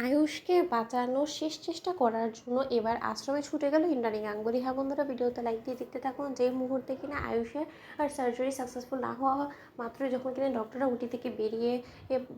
আয়ুষকে বাঁচানোর শেষ চেষ্টা করার জন্য এবার আশ্রমে ছুটে গেল ইন্দ্রাণী গাঙ্গুলি। হ্যাঁ বন্ধুরা, ভিডিওতে লাইক দিয়ে দেখতে থাকুন। যেই মুহূর্তে কিনা আয়ুষের সার্জারি সাকসেসফুল না হওয়া মাত্রই যখন কিনা ডক্টররা উটি থেকে বেরিয়ে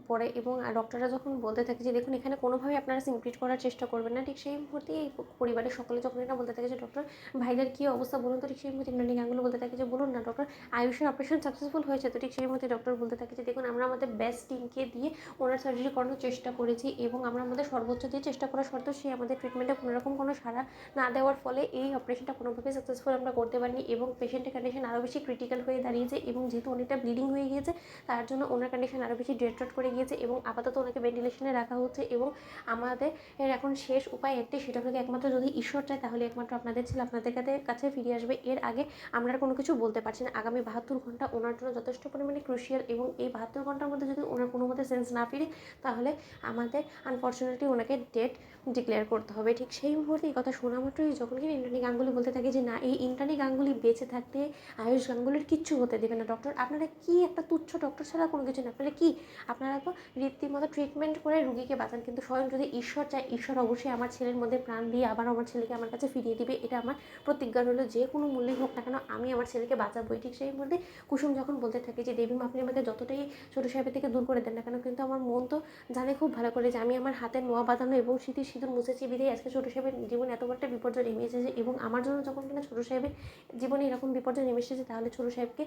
পড়ে এবং ডক্টররা যখন বলতে থাকে যে দেখুন এখানে কোনোভাবেই আপনারা সিমপ্লিট করার চেষ্টা করবেন না, ঠিক সেই মুহূর্তেই পরিবারের সকলে যখন কিনা বলতে থাকে যে ডক্টর ভাইদের কী অবস্থা বলুন তো, ঠিক সেই মুহূর্তে ইন্দ্রাণী গাঙ্গুলি বলতে থাকে যে বলুন না ডক্টর, আয়ুষের অপারেশন সাকসেসফুল হয়েছে তো। ঠিক সেই মুহূর্তে ডক্টর বলতে থাকে যে দেখুন আমরা আমাদের বেস্ট টিমকে দিয়ে ওনার সার্জারি করানোর চেষ্টা করেছি এবং আমরা আমাদের সর্বোচ্চ দিয়ে চেষ্টা করা সত্ত্বেও সে আমাদের ট্রিটমেন্টে কোনোরকম কোনো সাড়া না দেওয়ার ফলে এই অপারেশনটা কোনোভাবেই সাকসেসফুল আমরা করতে পারিনি এবং পেশেন্টের কন্ডিশন আরও বেশি ক্রিটিক্যাল হয়ে দাঁড়িয়েছে এবং যেহেতু অনেকটা ব্লিডিং হয়ে গিয়েছে তার জন্য ওনার কন্ডিশন আরও বেশি ডেট্রট করে গিয়েছে এবং আপাতত ওনাকে ভেন্টিলেশনে রাখা হচ্ছে এবং আমাদের এখন শেষ উপায় একটি, সেটা হলো একমাত্র যদি ঈশ্বর চায় তাহলে একমাত্র আপনাদের ছেলে আপনাদের কাছে ফিরে আসবে। এর আগে আমরা কোনো কিছু বলতে পারছি না। আগামী 72 ঘন্টা ওনার জন্য যথেষ্ট পরিমাণে ক্রুশিয়াল এবং এই 72 ঘন্টার মধ্যে যদি ওনার কোনো মতে সেন্স না ফিরে তাহলে আমাদের আনফর্চুনেটলি ওনাকে ডেট ডিক্লেয়ার করতে হবে। ঠিক সেই মুহূর্তে এই কথা শোনা মাত্রই যখন কি ইন্দ্রাণী গাঙ্গুলি বলতে থাকে যে না, এই ইন্দ্রাণী গাঙ্গুলি বেঁচে থাকতে আয়ুষ গাঙ্গুলির কিচ্ছু হতে দেবে না। ডক্টর আপনারা কি একটা তুচ্ছ ডক্টর ছাড়া কোনো কিছু না, আপনারা কি, আপনারা তো রীতিমতো ট্রিটমেন্ট করে রুগীকে বাঁচান, কিন্তু স্বয়ং যদি ঈশ্বর চায় ঈশ্বর অবশ্যই আমার ছেলের মধ্যে প্রাণ দিয়ে আবার আমার ছেলেকে আমার কাছে ফিরিয়ে দিবে। এটা আমার প্রতিজ্ঞা হলো, যে কোনো মূল্যে হোক না কেন আমি আমার ছেলেকে বাঁচাবই। ঠিক সেই মধ্যে কুসুম যখন বলতে থাকে যে দেবীমা আপনি আমাকে যতটাই ছোটো সাহেবের থেকে দূর করে দেন না কেন, কিন্তু আমার মন তো জানে খুব ভালো করে যে আমি আমার হাতের নোয়া বাঁধানো এবং স্মৃতির সিঁদুর মুছেছি বিধেই আজকে ছোটো সাহেবের জীবনে এত বড় একটা বিপর্যয় নেমে এসেছে এবং আমার জন্য যখন কিনা ছোটো সাহেবের জীবনে এরকম বিপর্যয় নেমে এসেছে তাহলে ছোটো সাহেবকে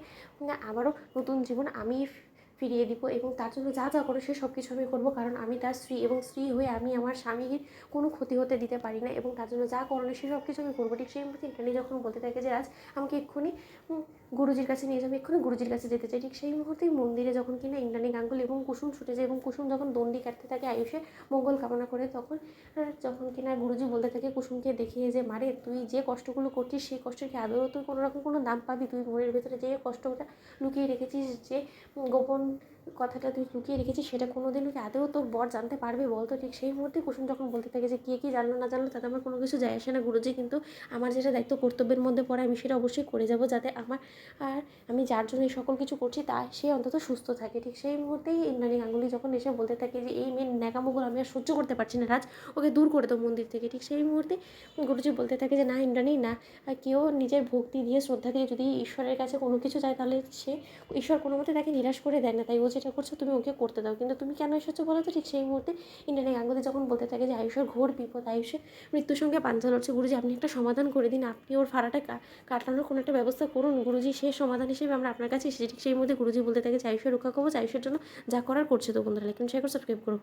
আবারও নতুন জীবন আমি ফিরিয়ে দিব এবং তার জন্য যা যা করে সে সব কিছু আমি করবো, কারণ আমি তার স্ত্রী এবং স্ত্রী হয়ে আমি আমার স্বামীর কোনো ক্ষতি হতে দিতে পারি না এবং তার জন্য যা করণীয় সে সব কিছু আমি করবো। ঠিক সেই মুহূর্তে ইন্দ্রাণী যখন বলতে থাকে যে রাজ আমাকে এক্ষুনি গুরুজির কাছে নিয়ে যাবে, এক্ষুনি গুরুজির কাছে যেতে চাই। ঠিক সেই মুহূর্তেই মন্দিরে যখন কিনা ইন্দ্রাণী গাঙ্গুলি এবং কুসুম ছুটে যায় এবং কুসুম যখন দণ্ডি কাটতে থাকে আয়ুষে মঙ্গল কামনা করে, তখন যখন কিনা গুরুজি বলতে থাকে কুসুমকে দেখিয়ে যে মারে তুই যে কষ্টগুলো করছিস সেই কষ্টের কি আদৌ তুই কোনো রকম কোনো দাম পাবি? তুই মনের ভেতরে যে কষ্টটা লুকিয়ে রেখেছিস, যে গোপন কথাটা তুই লুকিয়ে রেখেছিস সেটা কোনোদিনও কি আদৌ তোর বর জানতে পারবে বলতো? ঠিক সেই মুহূর্তে কুসুম যখন বলতে থাকে যে কে কী জানলো না জানলো তাতে আমার কোনো কিছু যায় আসে না গুরুজি, কিন্তু আমার যেটা দায়িত্ব কর্তব্যের মধ্যে পড়ে আমি সেটা অবশ্যই করে যাব, যাতে আমার আর আমি যার জন্য এই সকল কিছু করছি তা সে অন্তত সুস্থ থাকে। ঠিক সেই মুহূর্তেই ইন্দ্রাণী গাঙ্গুলি যখন এসে বলতে থাকে যে এই মেয়ের ন্যাকামোগুলো আমি আর সহ্য করতে পারছি না রাজ, ওকে দূর করে দাও মন্দির থেকে। ঠিক সেই মুহূর্তে গুরুজি বলতে থাকে যে না ইন্দ্রাণী না, কেউ নিজের ভক্তি দিয়ে শ্রদ্ধা দিয়ে যদি ঈশ্বরের কাছে কোনো কিছু চায় তাহলে সে ঈশ্বর কোনো মতে তাকে নিরাশ করে দেয় না, তাই ও যেটা করছো তুমি ওকে করতে দাও, কিন্তু তুমি কেন এসেছো বলো তো? ঠিক সেই মুহূর্তে ইন্দ্রাণী গাঙ্গুলি যখন বলতে থাকে যে আয়ুষের ঘোর বিপদ, আয়ুষের মৃত্যুর সঙ্গে পাঞ্জা লড়ছে, গুরুজি আপনি একটা সমাধান করে দিন, আপনি ওর ফাড়াটা কাটানোর কোনো একটা ব্যবস্থা করুন গুরুজি, সেই সমাধান হিসেবে আমরা আপনার কাছে এসেছি। ঠিক সেই মধ্যে গুরুজি বলতে থাকে যে আয়ুষের রক্ষা কবচ, আয়ুষের জন্য যা করার করছে। তো বন্ধুরা লাইক শেয়ার করে সাবস্ক্রাইব করো।